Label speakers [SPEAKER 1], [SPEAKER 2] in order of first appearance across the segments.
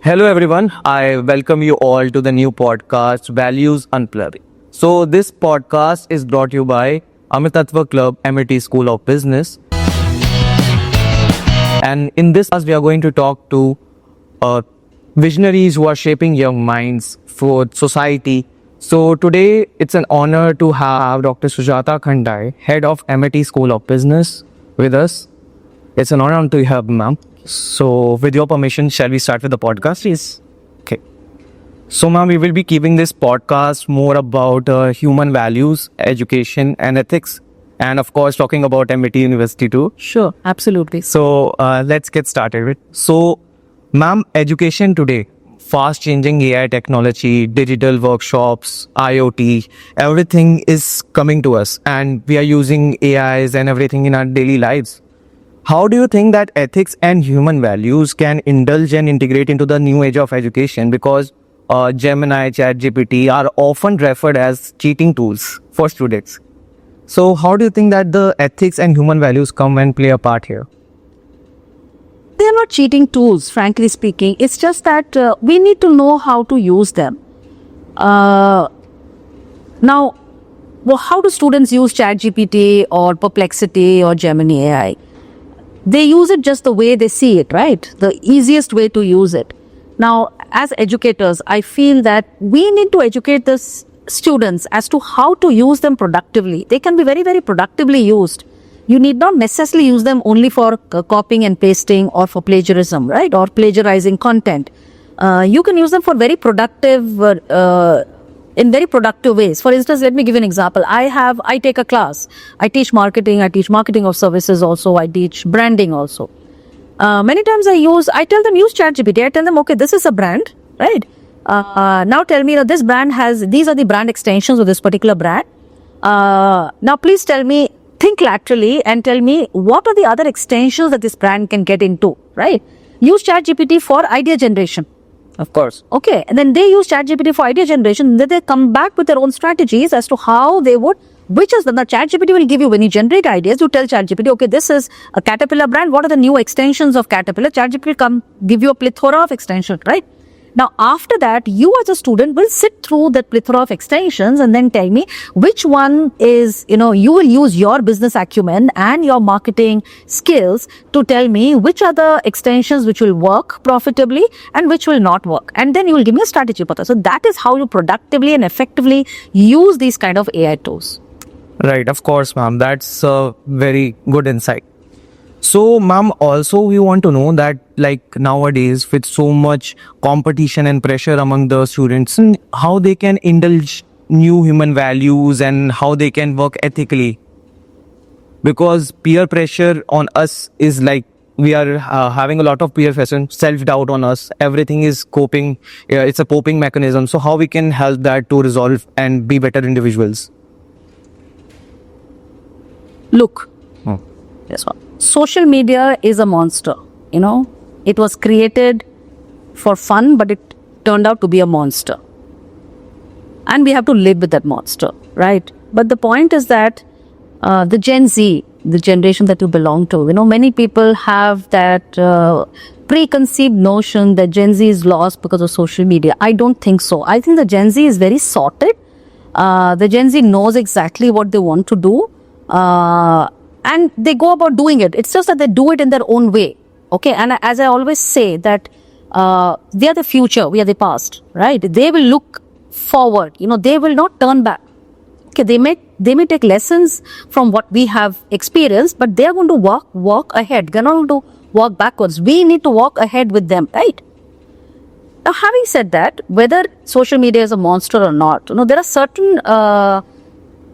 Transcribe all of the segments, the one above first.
[SPEAKER 1] Hello, everyone. I welcome you all to the new podcast, Values Unplugged. So, this podcast is brought to you by Amitatva Club, MIT School of Business. And in this class, we are going to talk to visionaries who are shaping young minds for society. So, today it's an honor to have Dr. Sujata Khandai, head of MIT School of Business, with us. It's an honor to have ma'am. So, with your permission, shall we start with the podcast?
[SPEAKER 2] Please.
[SPEAKER 1] Okay. So, ma'am, we will be keeping this podcast more about human values, education, and ethics, and of course, talking about MIT University too.
[SPEAKER 2] Sure, absolutely.
[SPEAKER 1] So, let's get started with. So, ma'am, education today, fast changing AI technology, digital workshops, IoT, everything is coming to us, and we are using AIs and everything in our daily lives. How do you think that ethics and human values can indulge and integrate into the new age of education? Because Gemini, ChatGPT are often referred as cheating tools for students. So how do you think that the ethics and human values come and play a part here?
[SPEAKER 2] They are not cheating tools, frankly speaking. It's just that we need to know how to use them. Now, how do students use ChatGPT or Perplexity or Gemini AI? They use it just the way they see it, right? The easiest way to use it. Now, as educators, I feel that we need to educate the students as to how to use them productively. They can be very, very productively used. You need not necessarily use them only for copying and pasting or for plagiarism, right? Or plagiarizing content. You can use them for very productive in very productive ways. For instance, let me give you an example. I take a class. I teach marketing of services also. I teach branding also. Many times I tell them use ChatGPT. I tell them, okay, this is a brand, right? Now tell me, this brand these are the brand extensions of this particular brand. Now please tell me, think laterally and tell me what are the other extensions that this brand can get into, right? Use ChatGPT for idea generation.
[SPEAKER 1] Of course.
[SPEAKER 2] Okay, and then they use ChatGPT for idea generation, and then they come back with their own strategies as to how they would, which is the ChatGPT will give you, when you generate ideas, you tell ChatGPT, okay, this is a Caterpillar brand, what are the new extensions of Caterpillar? ChatGPT will come give you a plethora of extensions, right? Now, after that, you as a student will sit through that plethora of extensions and then tell me which one is, you will use your business acumen and your marketing skills to tell me which are the extensions which will work profitably and which will not work. And then you will give me a strategy for that. So that is how you productively and effectively use these kind of AI tools.
[SPEAKER 1] Right, of course, ma'am. That's a very good insight. So, ma'am, also we want to know that like nowadays with so much competition and pressure among the students, how they can indulge new human values and how they can work ethically. Because peer pressure on us is like we are having a lot of peer pressure, self-doubt on us. Everything is coping. It's a coping mechanism. So how we can help that to resolve and be better individuals?
[SPEAKER 2] Look. Yes, social media is a monster, It was created for fun, but it turned out to be a monster. And we have to live with that monster, right? But the point is that the Gen Z, the generation that you belong to, many people have that preconceived notion that Gen Z is lost because of social media. I don't think so. I think the Gen Z is very sorted. The Gen Z knows exactly what they want to do. And they go about doing it. It's just that they do it in their own way. Okay. And as I always say that they are the future, we are the past, right? They will look forward. They will not turn back. Okay. They may take lessons from what we have experienced, but they are going to walk ahead. They're not going to walk backwards. We need to walk ahead with them, right? Now, having said that, whether social media is a monster or not, there are certain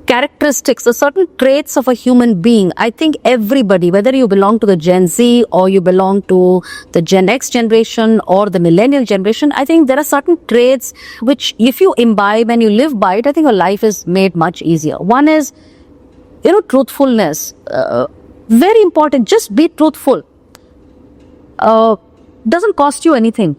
[SPEAKER 2] characteristics or certain traits of a human being. I think everybody, whether you belong to the Gen Z or you belong to the Gen X generation or the millennial generation, I think there are certain traits which if you imbibe and you live by it, I think your life is made much easier. One is, truthfulness. Very important. Just be truthful. Doesn't cost you anything.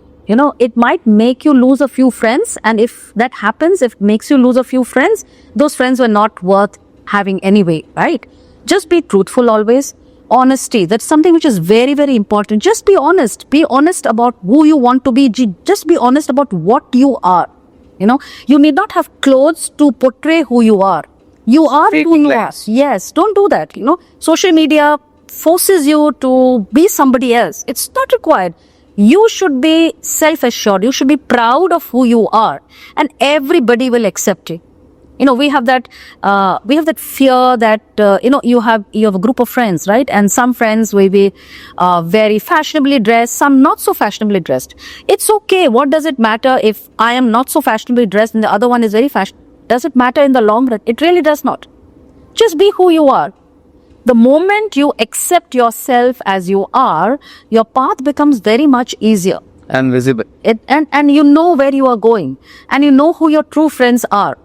[SPEAKER 2] It might make you lose a few friends. And if that happens, if it makes you lose a few friends, those friends were not worth having anyway, right? Just be truthful always. Honesty, that's something which is very, very important. Just be honest. Be honest about who you want to be. Just be honest about what you are. You know, you need not have clothes to portray who you are. You are who you are. Yes, don't do that. You know, social media forces you to be somebody else. It's not required. You should be self-assured. You should be proud of who you are, and everybody will accept you. You know, we have that fear that you have a group of friends, right? And some friends will be very fashionably dressed, some not so fashionably dressed. It's okay. What does it matter if I am not so fashionably dressed and the other one is very fashionable? Does it matter in the long run? It really does not. Just be who you are. The moment you accept yourself as you are, your path becomes very much easier.
[SPEAKER 1] And visible.
[SPEAKER 2] And you know where you are going, and you know who your true friends are.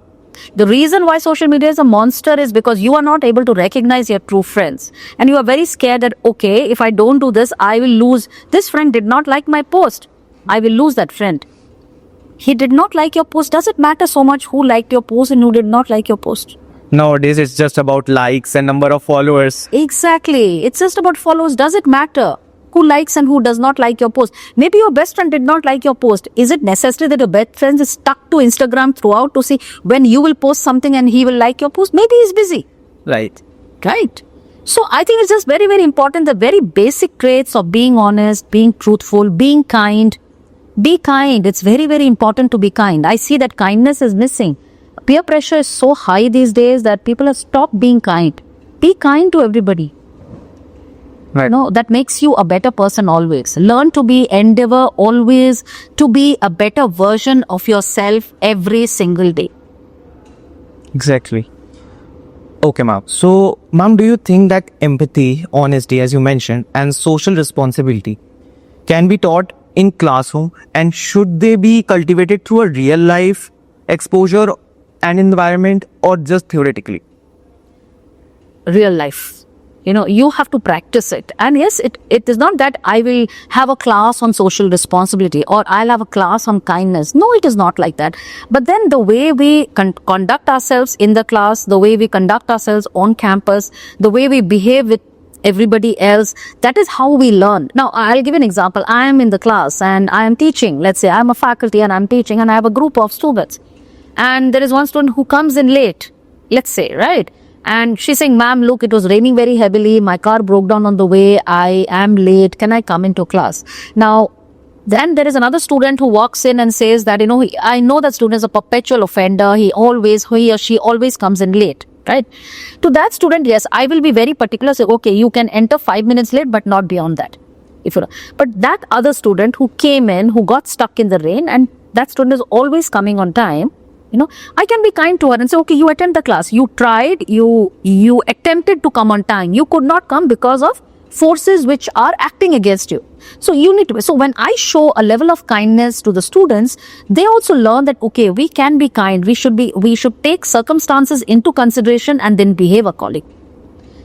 [SPEAKER 2] The reason why social media is a monster is because you are not able to recognize your true friends. And you are very scared that, okay, if I don't do this, I will lose. This friend did not like my post. I will lose that friend. He did not like your post. Does it matter so much who liked your post and who did not like your post?
[SPEAKER 1] Nowadays, it's just about likes and number of followers.
[SPEAKER 2] Exactly. It's just about followers. Does it matter who likes and who does not like your post? Maybe your best friend did not like your post. Is it necessary that your best friend is stuck to Instagram throughout to see when you will post something and he will like your post? Maybe he's busy.
[SPEAKER 1] Right.
[SPEAKER 2] Right. So I think it's just very, very important. The very basic traits of being honest, being truthful, being kind. Be kind. It's very, very important to be kind. I see that kindness is missing. Peer pressure is so high these days that people have stopped being kind. Be kind to everybody.
[SPEAKER 1] Right.
[SPEAKER 2] No, that makes you a better person always. Learn to endeavor always to be a better version of yourself every single day.
[SPEAKER 1] Exactly. Okay, ma'am. So, ma'am, do you think that empathy, honesty, as you mentioned, and social responsibility can be taught in classroom, and should they be cultivated through a real life exposure and environment, or just theoretically?
[SPEAKER 2] Real life. You know, you have to practice it. And yes, it is not that I will have a class on social responsibility or I'll have a class on kindness. No, it is not like that. But then the way we conduct ourselves in the class, the way we conduct ourselves on campus, the way we behave with everybody else, that is how we learn. Now, I'll give an example. I am in the class and I am teaching. Let's say I'm a faculty and I'm teaching and I have a group of students. And there is one student who comes in late, let's say, right? And she's saying, ma'am, look, it was raining very heavily. My car broke down on the way. I am late. Can I come into class? Now, then there is another student who walks in and says that, I know that student is a perpetual offender. He or she always comes in late, right? To that student, yes, I will be very particular. Say, okay, you can enter 5 minutes late, but not beyond that. But that other student who came in, who got stuck in the rain, and that student is always coming on time, I can be kind to her and say, okay, you attend the class. You tried, you attempted to come on time. You could not come because of forces which are acting against you. So you need to. So when I show a level of kindness to the students, they also learn that, okay, we can be kind. We should take circumstances into consideration and then behave accordingly.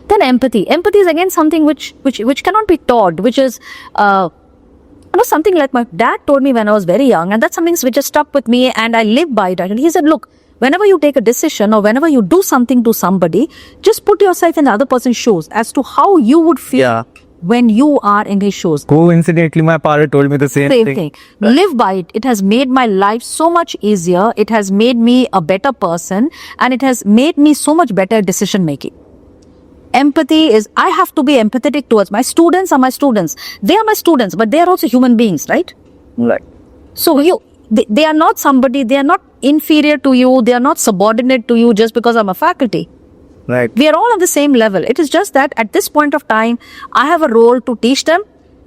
[SPEAKER 2] Then empathy. Empathy is again something which cannot be taught, which is, something like my dad told me when I was very young, and that's something which has stuck with me and I live by that. And he said, look, whenever you take a decision or whenever you do something to somebody, just put yourself in the other person's shoes as to how you would feel when you are in his shoes.
[SPEAKER 1] Coincidentally, my father told me the same thing.
[SPEAKER 2] Live by it. It has made my life so much easier. It has made me a better person, and it has made me so much better decision making. Empathy is, I have to be empathetic towards my students. Are my students. They are my students, but they are also human beings, right?
[SPEAKER 1] Right.
[SPEAKER 2] So they are not somebody, they are not inferior to you, they are not subordinate to you just because I'm a faculty.
[SPEAKER 1] Right.
[SPEAKER 2] We are all on the same level. It is just that at this point of time, I have a role to teach them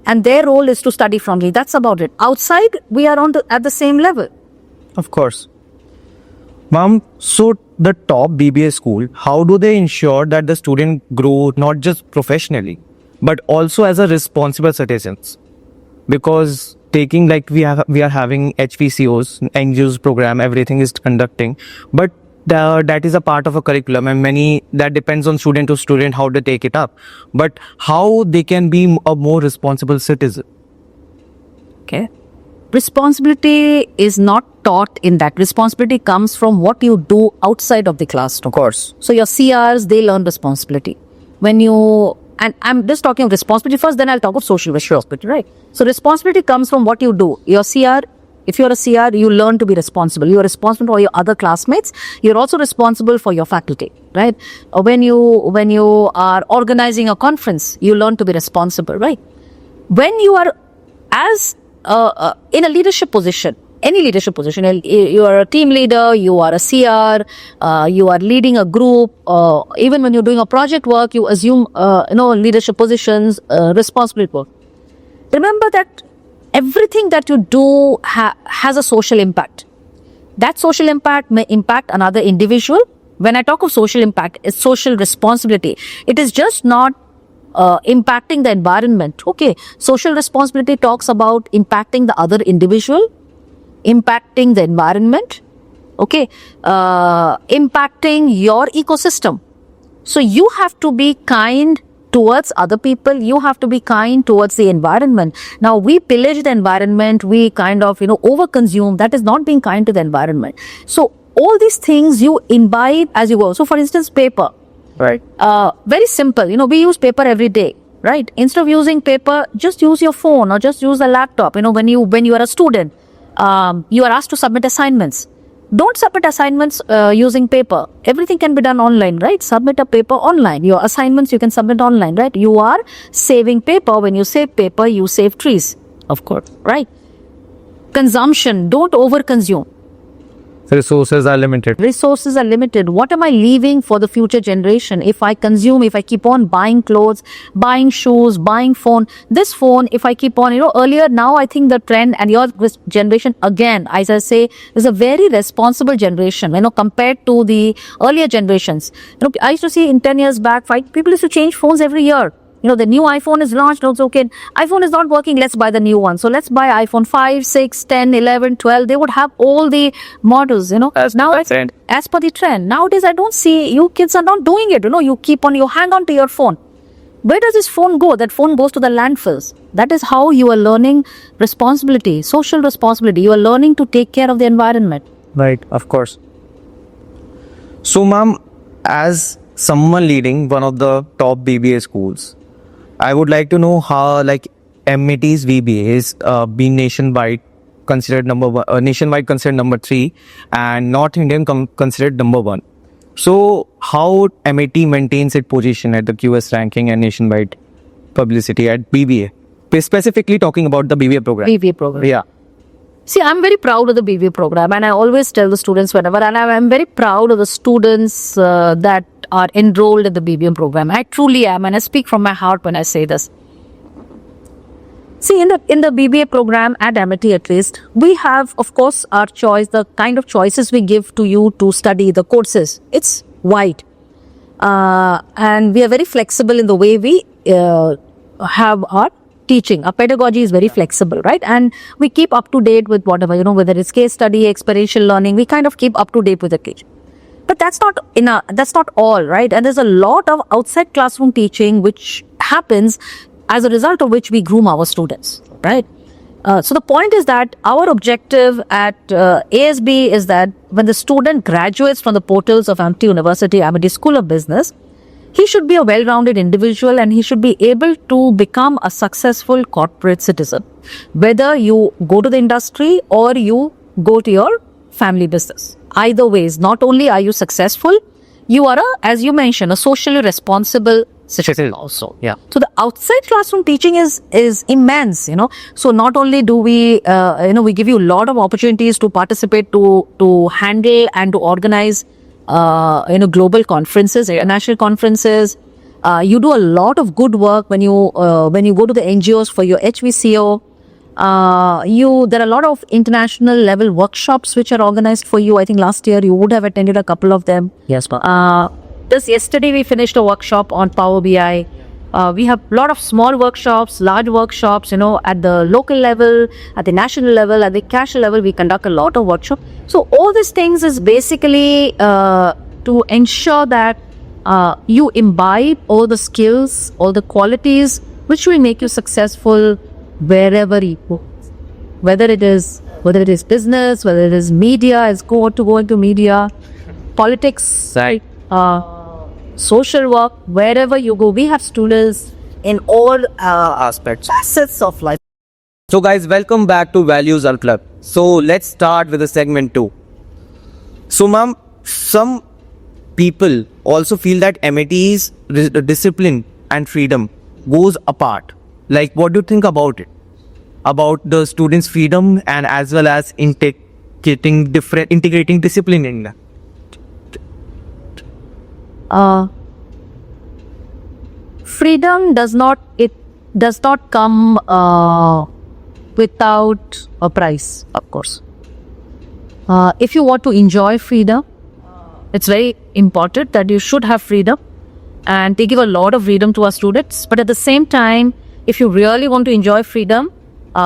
[SPEAKER 2] and their role is to study from me. That's about it. Outside, we are at the same level.
[SPEAKER 1] Of course. Ma'am, so the top BBA school, how do they ensure that the student grow not just professionally, but also as a responsible citizens? Because taking, like we are having HVCOs, NGOs program, everything is conducting, but that is a part of a curriculum, and that depends on student to student how they take it up. But how they can be a more responsible citizen?
[SPEAKER 2] Okay. Responsibility is not taught in that. Responsibility comes from what you do outside of the classroom.
[SPEAKER 1] Of course.
[SPEAKER 2] So your CRs, they learn responsibility. When you and I'm just talking of responsibility first, then I'll talk of social responsibility, right? So responsibility comes from what you do. Your CR, if you're a CR, you learn to be responsible. You're responsible for your other classmates. You're also responsible for your faculty, right? When you are organizing a conference, you learn to be responsible, right? When you are as in a leadership position, any leadership position, you are a team leader, you are a CR, you are leading a group, even when you're doing a project work, you assume leadership positions, responsibility work. Remember that everything that you do has a social impact. That social impact may impact another individual. When I talk of social impact, it's social responsibility. It is just not impacting the environment. Okay, social responsibility talks about impacting the other individual, impacting the environment, okay, impacting your ecosystem. So you have to be kind towards other people. You have to be kind towards the environment. Now we pillage the environment. We kind of, overconsume. That is not being kind to the environment. So all these things you imbibe as you go. So for instance, paper.
[SPEAKER 1] Right.
[SPEAKER 2] Very simple. We use paper every day, right? Instead of using paper, just use your phone or just use a laptop. When you are a student, you are asked to submit assignments. Don't submit assignments using paper. Everything can be done online, right? Submit a paper online. Your assignments you can submit online, right? You are saving paper. When you save paper, you save trees, of course, right? Consumption. Don't overconsume.
[SPEAKER 1] Resources are limited.
[SPEAKER 2] Resources are limited. What am I leaving for the future generation? If I keep on buying clothes, buying shoes, buying phone, this phone, if I keep on, earlier, now I think the trend and your generation, again, as I say, is a very responsible generation, compared to the earlier generations. I used to see in 10 years back, people used to change phones every year. The new iPhone is launched. Also, okay, iPhone is not working. Let's buy the new one. So let's buy iPhone 5, 6, 10, 11, 12. They would have all the models, Now, as per the trend. Nowadays, I don't see, you kids are not doing it. You hang on to your phone. Where does this phone go? That phone goes to the landfills. That is how you are learning responsibility, social responsibility. You are learning to take care of the environment.
[SPEAKER 1] Right, of course. So, ma'am, as someone leading one of the top BBA schools, I would like to know how, MIT's VBA is being nationwide considered number 3, and North Indian considered number 1. So, how MIT maintains its position at the QS ranking and nationwide publicity at BBA? Specifically talking about the BBA program.
[SPEAKER 2] BBA program.
[SPEAKER 1] Yeah.
[SPEAKER 2] See, I'm very proud of the BBA program, and I always tell the students whenever, and I'm very proud of the students that are enrolled in the BBA program. I truly am, and I speak from my heart when I say this. See, in the BBA program at MIT, at least, we have, of course, our choice, the kind of choices we give to you to study the courses. It's wide, and we are very flexible in the way we have our teaching. Our pedagogy is very flexible, right? And we keep up to date with whatever, whether it's case study, experiential learning, we kind of keep up to date with the teaching. But that's not all, right? And there's a lot of outside classroom teaching which happens, as a result of which we groom our students, right? So the point is that our objective at ASB is that when the student graduates from the portals of Amity University, Amity School of Business, he should be a well-rounded individual and he should be able to become a successful corporate citizen. Whether you go to the industry or you go to your family business. Either ways, not only are you successful, you are, as you mentioned, a socially responsible citizen also.
[SPEAKER 1] Yeah.
[SPEAKER 2] So the outside classroom teaching is immense, So not only do we, we give you a lot of opportunities to participate, to handle and to organize global conferences, international conferences. You do a lot of good work when you go to the NGOs for your HVCO. There are a lot of international level workshops which are organized for you. I think last year you would have attended a couple of them.
[SPEAKER 1] Yes, ma'am.
[SPEAKER 2] Just yesterday we finished a workshop on Power BI. We have a lot of small workshops, large workshops, at the local level, at the national level, at the cash level, we conduct a lot of workshops. So all these things is basically to ensure that you imbibe all the skills, all the qualities which will make you successful wherever you go. Whether it is business, whether it is media, go into media, politics,
[SPEAKER 1] Right.
[SPEAKER 2] social work, wherever you go. We have students in all
[SPEAKER 1] Aspects.
[SPEAKER 2] facets of life.
[SPEAKER 1] So, guys, welcome back to Values Al Club. So, let's start with the segment 2. So, ma'am, some people also feel that MIT's discipline and freedom goes apart. Like, what do you think about it? About the students' freedom and as well as integrating discipline in that?
[SPEAKER 2] Freedom does not come without a price, of course. If you want to enjoy freedom, it's very important that you should have freedom, and they give a lot of freedom to our students. But at the same time, if you really want to enjoy freedom,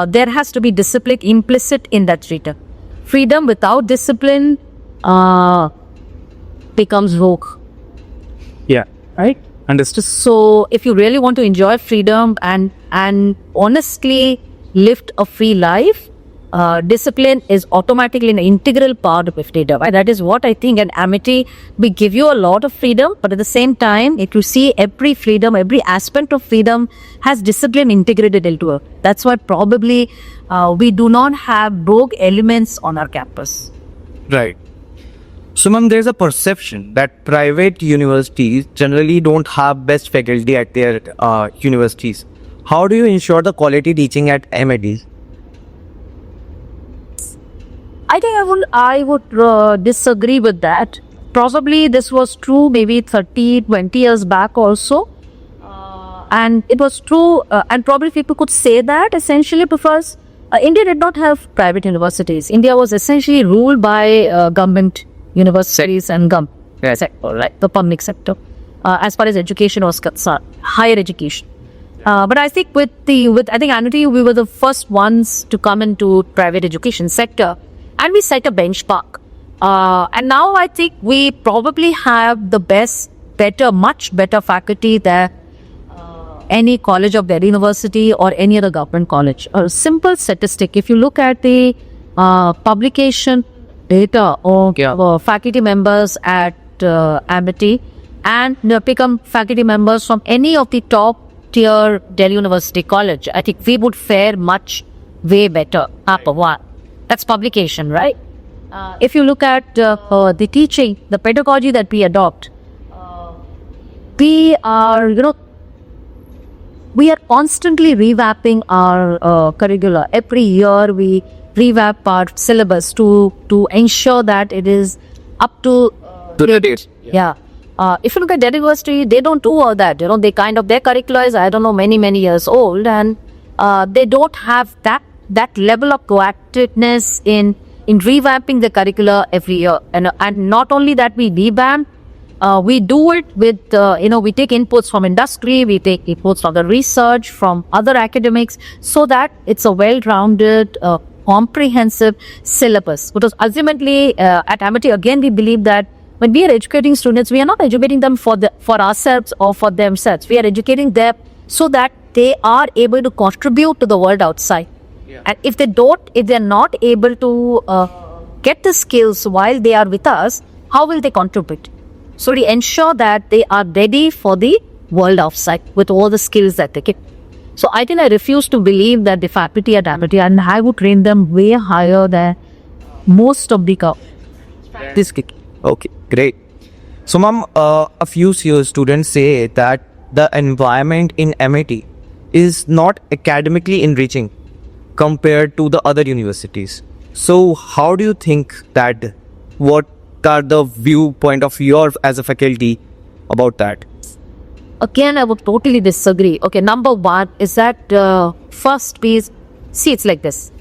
[SPEAKER 2] there has to be discipline implicit in that freedom. Freedom without discipline becomes rogue,
[SPEAKER 1] Yeah.
[SPEAKER 2] right?
[SPEAKER 1] Understood.
[SPEAKER 2] So if you really want to enjoy freedom and honestly live a free life, discipline is automatically an integral part of freedom. And that is what I think. And Amity, we give you a lot of freedom, but at the same time, if you see every freedom, every aspect of freedom has discipline integrated into it. That's why probably we do not have rogue elements on our campus.
[SPEAKER 1] Right. So, ma'am, there's a perception that private universities generally don't have best faculty at their universities. How do you ensure the quality teaching at MITs?
[SPEAKER 2] I think I would disagree with that. Probably this was true maybe 30, 20 years back also. And it was true, and probably people could say that essentially because India did not have private universities. India was essentially ruled by government universities and government sector, right? The public sector, as far as education was concerned, higher education. But I think with I think Amity, we were the first ones to come into private education sector, and we set a benchmark. And now I think we probably have the much better faculty than any college of their university or any other government college. A simple statistic: if you look at the publication data of faculty members at Amity and become faculty members from any of the top tier Delhi University college, I think we would fare way better. One. That's publication, right? If you look at the teaching, the pedagogy that we adopt, we are constantly revamping our curricula. Every year we revamp our syllabus to ensure that it is up to
[SPEAKER 1] date.
[SPEAKER 2] Yeah. If you look at Delhi University, they don't do all that. They their curricula is, I don't know, many years old, and they don't have that level of proactiveness in revamping the curricula every year. And not only that, we revamp, we do it with, we take inputs from industry, we take inputs from the research, from other academics, so that it's a well-rounded, comprehensive syllabus. Because ultimately, at Amity, again, we believe that when we are educating students, we are not educating them for ourselves or for themselves. We are educating them so that they are able to contribute to the world outside. Yeah. And if they're not able to get the skills while they are with us, how will they contribute? So we ensure that they are ready for the world outside with all the skills that they get. So I think I refuse to believe that the faculty at Amity, and I would train them way higher than most of the this kick.
[SPEAKER 1] Okay, great. So, ma'am, a few students say that the environment in MIT is not academically enriching compared to the other universities. So, how do you think that? What are the viewpoint of yours as a faculty about that?
[SPEAKER 2] Again, I would totally disagree. Okay, number one is that first piece, see, it's like this.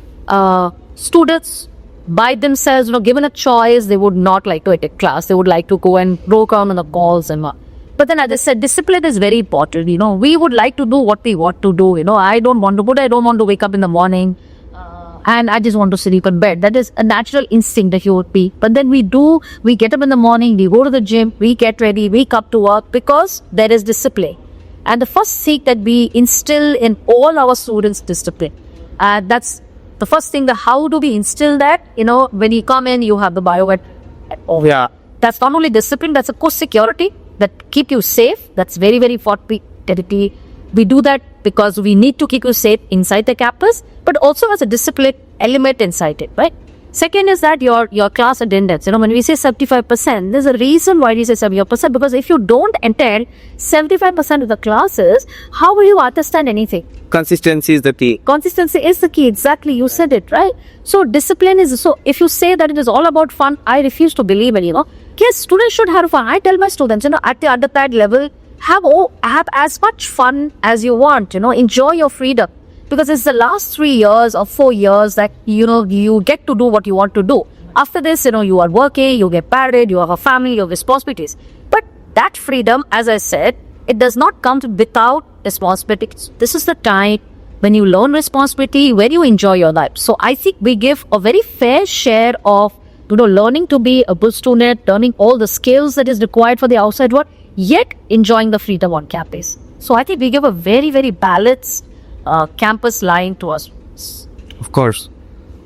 [SPEAKER 2] Students by themselves, given a choice, they would not like to attend class. They would like to go and roll around on the calls and what. But then, as I said, discipline is very important. We would like to do what we want to do. I don't want to wake up in the morning and I just want to sleep in bed. That is a natural instinct that you would be. But then we get up in the morning, we go to the gym, we get ready, we come to work because there is discipline. And the first thing that we instill in all our students, discipline. That's the first thing. How do we instill that? When you come in, you have the bio at home.
[SPEAKER 1] Yeah.
[SPEAKER 2] That's not only discipline, that's a course security. that keep you safe. That's very, very important. We do that because we need to keep you safe inside the campus, but also as a discipline element inside it, right? Second is that your class attendance. When we say 75%, there's a reason why we say 75%, because if you don't attend 75% of the classes, how will you understand anything?
[SPEAKER 1] Consistency is the key.
[SPEAKER 2] Consistency is the key. Exactly, you said it, right? So discipline is, so if you say that it is all about fun, I refuse to believe it, Yes, students should have fun. I tell my students, at the undergrad level, have as much fun as you want, enjoy your freedom. Because it's the last 3 years or 4 years that, you get to do what you want to do. After this, you are working, you get married, you have a family, you have responsibilities. But that freedom, as I said, it does not come without responsibilities. This is the time when you learn responsibility, when you enjoy your life. So I think we give a very fair share of, learning to be a good student, learning all the skills that is required for the outside world, yet enjoying the freedom on campus. So I think we give a very, very balanced campus line to us.
[SPEAKER 1] Of course.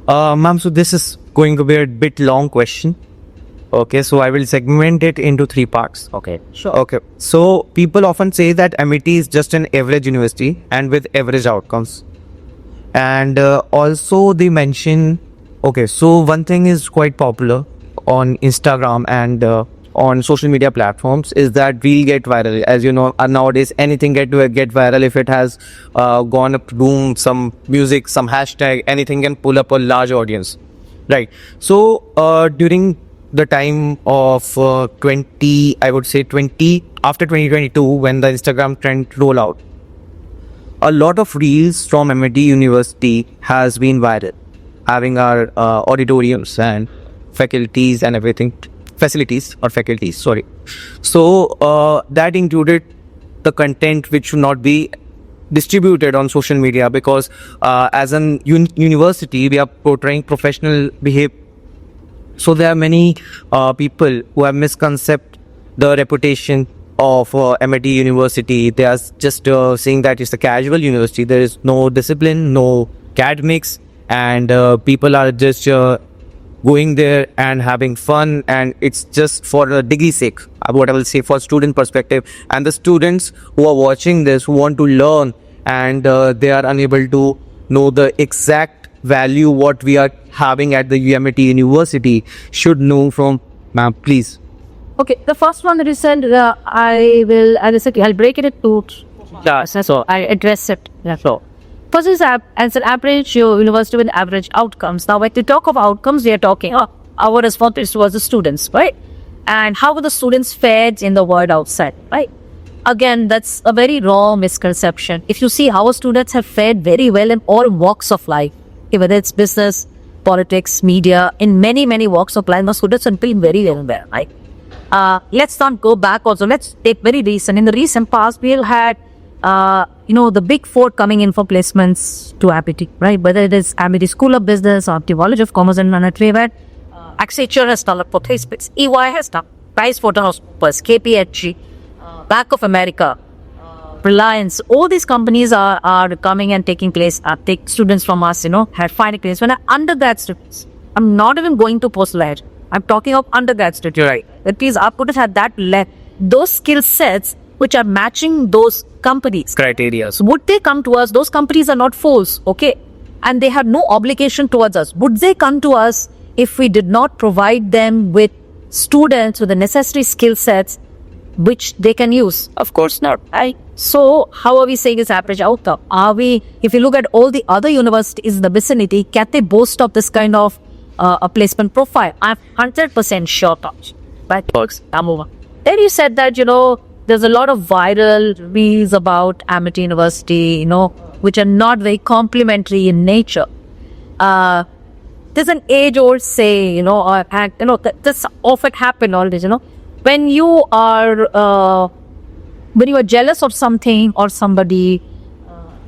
[SPEAKER 1] Ma'am, so this is going to be a bit long question. Okay, so I will segment it into 3 parts.
[SPEAKER 2] Okay, sure.
[SPEAKER 1] Okay, so people often say that MIT is just an average university and with average outcomes. And also they mention, okay, so one thing is quite popular on Instagram and on social media platforms is that we'll get viral. As you know, nowadays anything get viral. If it has gone up to boom, some music, some hashtag, anything can pull up a large audience, right? So during the time of 20, I would say 20, after 2022, when the Instagram trend roll out, a lot of reels from MIT University has been viral, having our auditoriums and faculties and everything. Facilities or faculties, sorry. So that included the content which should not be distributed on social media, because as an university we are portraying professional behavior. So there are many people who have misconcept the reputation of MIT University. They are just saying that it's a casual university. There is no discipline, no academics, and people are just going there and having fun, and it's just for a degree sake, what I will say, for student perspective. And the students who are watching this, who want to learn, and they are unable to know the exact value what we are having at the MIT University, should know from, ma'am, please.
[SPEAKER 2] Okay, the first one that you said, I'll break it into so I address it. Yeah.
[SPEAKER 1] So
[SPEAKER 2] First is as an average university with average outcomes. Now, when we talk of outcomes, we are talking our responsibility towards the students, right? And how are the students fared in the world outside, right? Again, that's a very wrong misconception. If you see how our students have fared very well in all walks of life, whether it's business, politics, media, in many, many walks of life, the students are doing very well there, right? Let's not go back also. Let's take very recent. In the recent past, we had the big 4 coming in for placements to Amity, right? Whether it is Amity School of Business or Amity College of Commerce and Management, Accenture has done for placements, EY has done, PricewaterhouseCoopers, KPMG, Bank of America, Reliance. All these companies are coming and taking place. Take students from us, had finding place. When undergrad students, I'm not even going to post-grad. I'm talking of undergrad students.
[SPEAKER 1] You're right.
[SPEAKER 2] That means our students had those skill sets which are matching those companies.
[SPEAKER 1] Criteria.
[SPEAKER 2] Would they come to us? Those companies are not fools, okay? And they have no obligation towards us. Would they come to us if we did not provide them with students with the necessary skill sets which they can use? Of course not. Right? So how are we saying is average outcome? If you look at all the other universities in the vicinity, can they boast of this kind of a placement profile? I'm 100% sure of. But works. Then you said that, there's a lot of viral reels about Amity University, which are not very complimentary in nature. There's an age-old say, this often happen always, when you are jealous of something or somebody,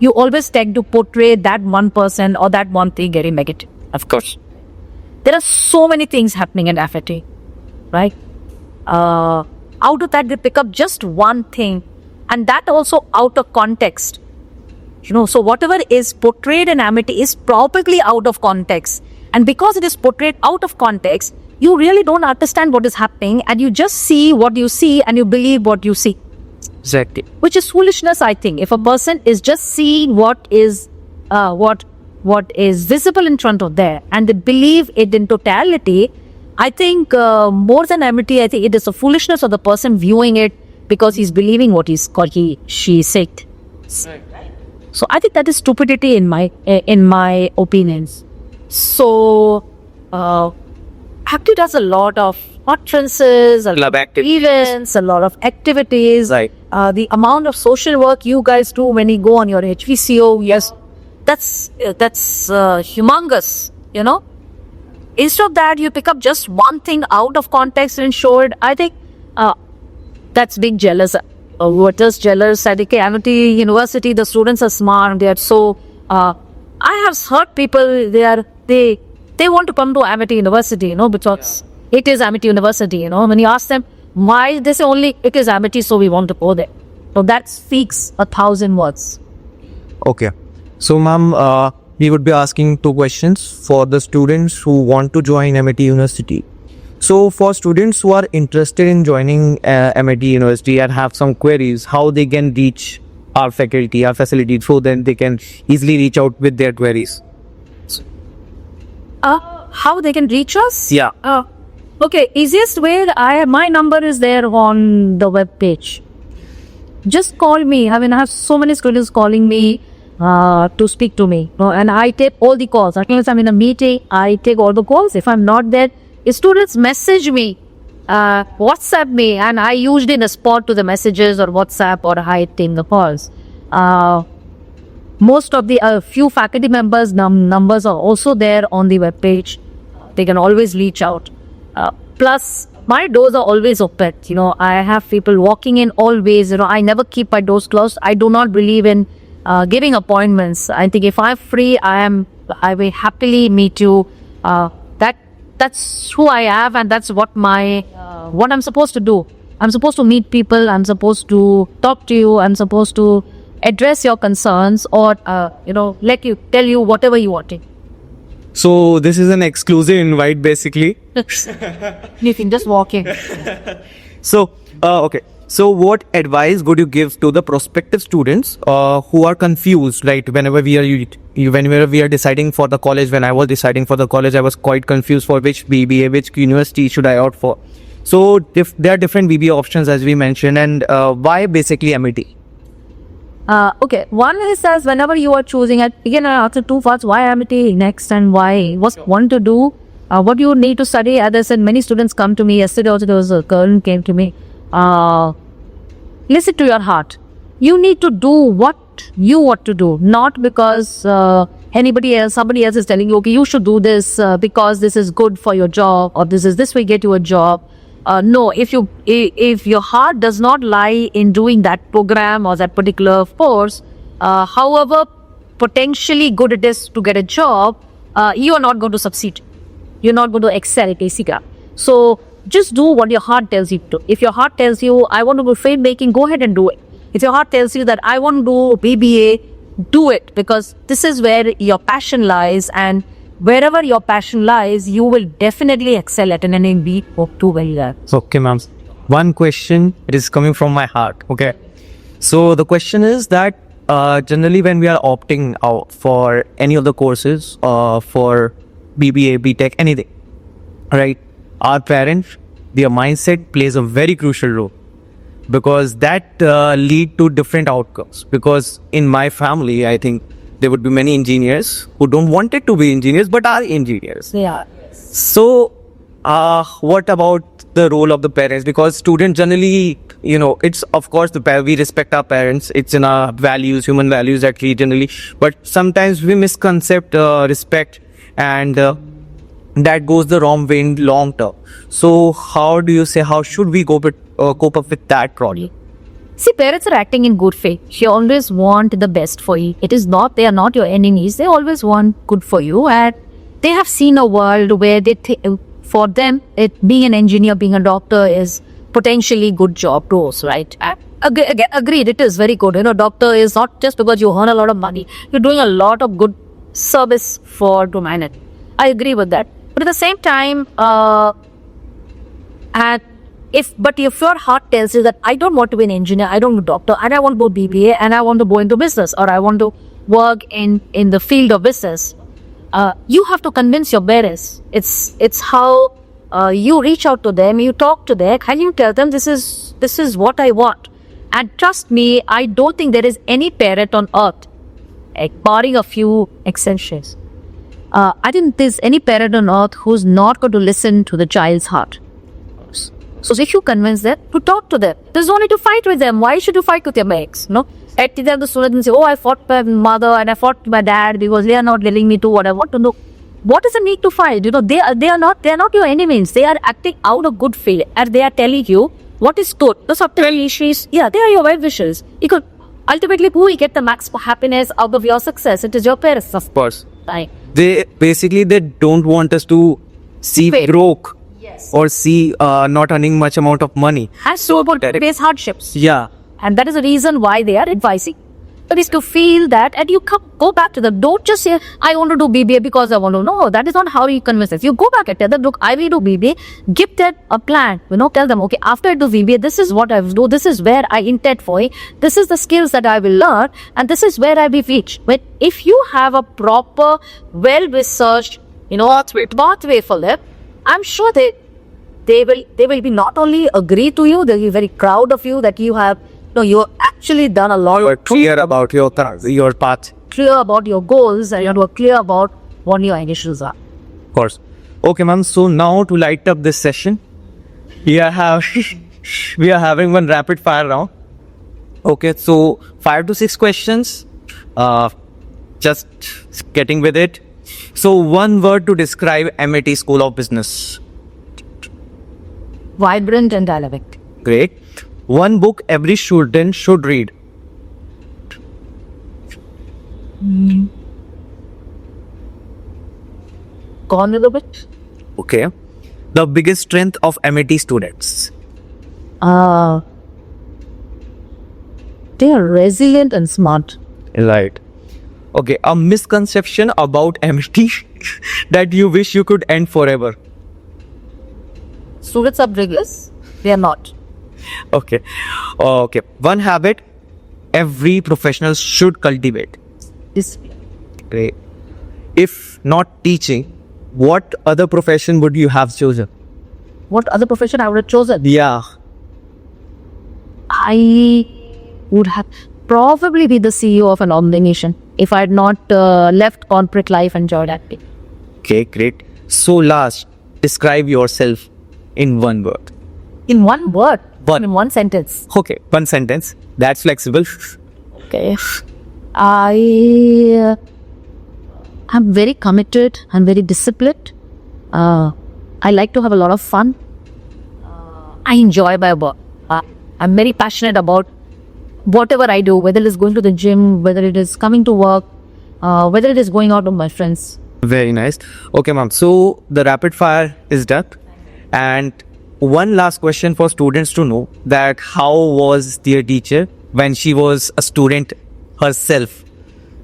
[SPEAKER 2] you always tend to portray that one person or that one thing very negative. Of course, there are so many things happening in FIT, right? Out of that, they pick up just one thing, and that also out of context. So whatever is portrayed in Amity is probably out of context. And because it is portrayed out of context, you really don't understand what is happening, and you just see what you see and you believe what you see,
[SPEAKER 1] Exactly.
[SPEAKER 2] which is foolishness. I think if a person is just seeing what is visible in front of there and they believe it in totality, I think more than amity, I think it is a foolishness of the person viewing it because he's believing what she said. So I think that is stupidity in my opinions. So Active does a lot of conferences, a lot of events, a lot of activities.
[SPEAKER 1] Right.
[SPEAKER 2] The amount of social work you guys do when you go on your HVCO, yes, that's humongous. You know, instead of that, you pick up just one thing out of context and show it. I think that's being jealous. What is jealous? At Amity University, the students are smart. They are so. I have heard people they want to come to Amity University, because it is Amity University. When you ask them why, they say only it is Amity, so we want to go there. So that speaks 1,000 words.
[SPEAKER 1] Okay. So, ma'am, we would be asking 2 questions for the students who want to join MIT University. So, for students who are interested in joining MIT University and have some queries, how they can reach our faculty, our facility, so then they can easily reach out with their queries.
[SPEAKER 2] How they can reach us?
[SPEAKER 1] Yeah.
[SPEAKER 2] Okay, easiest way, my number is there on the web page. Just call me. I have so many students calling me to speak to me. And I take all the calls. Unless I'm in a meeting, I take all the calls. If I'm not there, students message me, WhatsApp me, and I usually respond to the messages or WhatsApp or I take the calls. Most of the few faculty members' numbers are also there on the web page. They can always reach out. Plus, my doors are always open. I have people walking in always. I never keep my doors closed. I do not believe in giving appointments. I think if I'm free, I will happily meet you. That's who I am, and that's what I'm supposed to do. I'm supposed to meet people. I'm supposed to talk to you. I'm supposed to address your concerns or tell you whatever you want.
[SPEAKER 1] So, this is an exclusive invite basically.
[SPEAKER 2] You can just walk in.
[SPEAKER 1] So, okay. So, what advice would you give to the prospective students who are confused? Right, whenever we are deciding for the college. When I was deciding for the college, I was quite confused for which BBA, which university should I opt for. So, there are different BBA options as we mentioned, and why basically MIT?
[SPEAKER 2] Okay, one is as whenever you are choosing it, again I answer 2 parts: why Amity next and why what want to do, what you need to study. As I said, many students come to me. Yesterday also there was a girl who came to me. Listen to your heart. You need to do what you want to do, not because somebody else is telling you, okay, you should do this because this is good for your job, or this will get you a job. No, if your heart does not lie in doing that program or that particular course, however potentially good it is to get a job, you are not going to succeed. You're not going to excel at ACGA. So just do what your heart tells you to. If your heart tells you, I want to do filmmaking, go ahead and do it. If your heart tells you that I want to do BBA, do it, because this is where your passion lies, and wherever your passion lies, you will definitely excel at an NMB or do well there.
[SPEAKER 1] Okay, ma'am. One question, it is coming from my heart. Okay. So the question is that generally when we are opting out for any of the courses, for BBA, BTech, anything, right? Our parents, their mindset plays a very crucial role, because that lead to different outcomes. Because in my family, I think there would be many engineers who don't want it to be engineers but are engineers.
[SPEAKER 2] Yeah.
[SPEAKER 1] So what about the role of the parents? Because students generally, it's of course we respect our parents. It's in our values, human values, that we generally, but sometimes we misconcept respect, and that goes the wrong way in long term. So how should we cope up with that problem?
[SPEAKER 2] See, parents are acting in good faith. They always want the best for you. They are not your enemies. They always want good for you, and they have seen a world where for them, being an engineer, being a doctor is potentially good job roles, right? Agreed, it is very good. Doctor is not just because you earn a lot of money. You're doing a lot of good service for humanity. I agree with that. But at the same time, And but if your heart tells you that I don't want to be an engineer, I don't want to be a doctor, and I want to go BBA, and I want to go into business, or I want to work in the field of business, you have to convince your parents. It's how you reach out to them, you talk to them, and you tell them this is what I want. And trust me, I don't think there is any parent on earth, barring a few exceptions. I think there's any parent on earth who's not going to listen to the child's heart. So if you convince them to talk to them, there's no need to fight with them. Why should you fight with your mates? No? At the end of the student and say, oh, I fought with my mother and I fought with my dad because they are not letting me do what I want to do. What is the need to fight? They are not your enemies. They are acting out of good faith and they are telling you what is good. The subtle issues, they are your well wishes. You could ultimately who will get the max happiness out of your success? It is your parents, of
[SPEAKER 1] course.
[SPEAKER 2] Right.
[SPEAKER 1] They don't want us to see broke.
[SPEAKER 2] Yes.
[SPEAKER 1] Or see not earning much amount of money.
[SPEAKER 2] And so about face hardships.
[SPEAKER 1] Yeah.
[SPEAKER 2] And that is the reason why they are advising. But is to feel that and you go back to them. Don't just say, I want to do BBA because I want to. No, that is not how you convince them. You go back and tell them, look, I will do BBA. Give them a plan. Tell them, okay, after I do BBA, this is what I will do. This is where I intend for it. This is the skills that I will learn. And this is where I will reach. But if you have a proper, well-researched, pathway for them, I'm sure they will be not only agree to you, they'll be very proud of you that you have you actually done a lot.
[SPEAKER 1] You are clear about your path.
[SPEAKER 2] Clear about your goals and you are clear about what your initials are.
[SPEAKER 1] Of course. Okay, ma'am. So now to light up this session, we are having one rapid fire round. Okay, so 5 to 6 questions. Just getting with it. So one word to describe MIT School of Business.
[SPEAKER 2] Vibrant and dynamic.
[SPEAKER 1] Great. One book every student should read.
[SPEAKER 2] Gone with a bit.
[SPEAKER 1] Okay. The biggest strength of MIT students.
[SPEAKER 2] They are resilient and smart.
[SPEAKER 1] Right. Okay. A misconception about MIT that you wish you could end forever.
[SPEAKER 2] Students are rigorous. They are not.
[SPEAKER 1] Okay. Okay. One habit every professional should cultivate.
[SPEAKER 2] Discipline.
[SPEAKER 1] Great. If not teaching, what other profession would you have chosen?
[SPEAKER 2] What other profession I would have chosen?
[SPEAKER 1] Yeah.
[SPEAKER 2] I would have probably be the CEO of an organization if I had not left corporate life and joined that.
[SPEAKER 1] Okay, great. So last, describe yourself in one word.
[SPEAKER 2] In one word?
[SPEAKER 1] One.
[SPEAKER 2] In one sentence.
[SPEAKER 1] Okay, one sentence. That's flexible.
[SPEAKER 2] Okay. I'm very committed. I'm very disciplined. I like to have a lot of fun. I enjoy my work. I'm very passionate about whatever I do, whether it is going to the gym, whether it is coming to work, whether it is going out with my friends.
[SPEAKER 1] Very nice. Okay, ma'am. So the rapid fire is done. And one last question for students to know that how was their teacher when she was a student herself?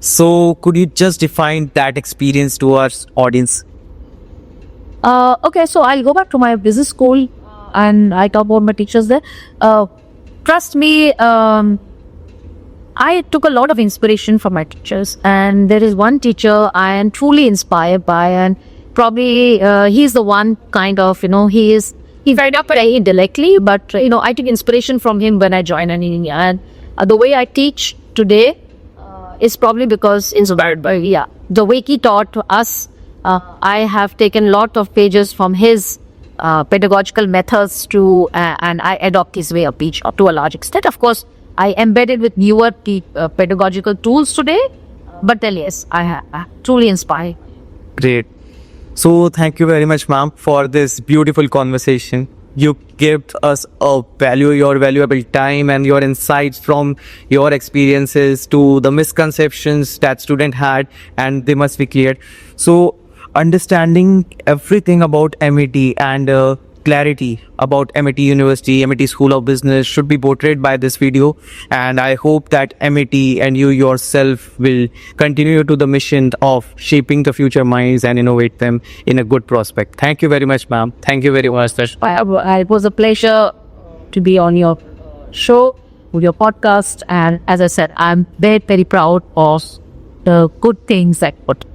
[SPEAKER 1] So could you just define that experience to our audience?
[SPEAKER 2] Okay, so I'll go back to my business school and I talk about my teachers there. Trust me, I took a lot of inspiration from my teachers, and there is one teacher I am truly inspired by, and probably he's the one kind of, he's very up very indirectly, but I took inspiration from him when I joined in India, and the way I teach today is probably because inspired by the way he taught us. I have taken a lot of pages from his pedagogical methods and I adopt his way of teach to a large extent. Of course, I embedded with newer pedagogical tools today, but then yes, I truly inspired.
[SPEAKER 1] Great. So thank you very much, ma'am, for this beautiful conversation. You gave us your valuable time and your insights from your experiences to the misconceptions that student had, and they must be cleared. So understanding everything about MIT and clarity about MIT University, MIT School of Business should be portrayed by this video. And I hope that MIT and you yourself will continue to the mission of shaping the future minds and innovate them in a good prospect. Thank you very much, ma'am. Thank you very much.
[SPEAKER 2] It was a pleasure to be on your show, with your podcast. And as I said, I'm very, very proud of the good things that put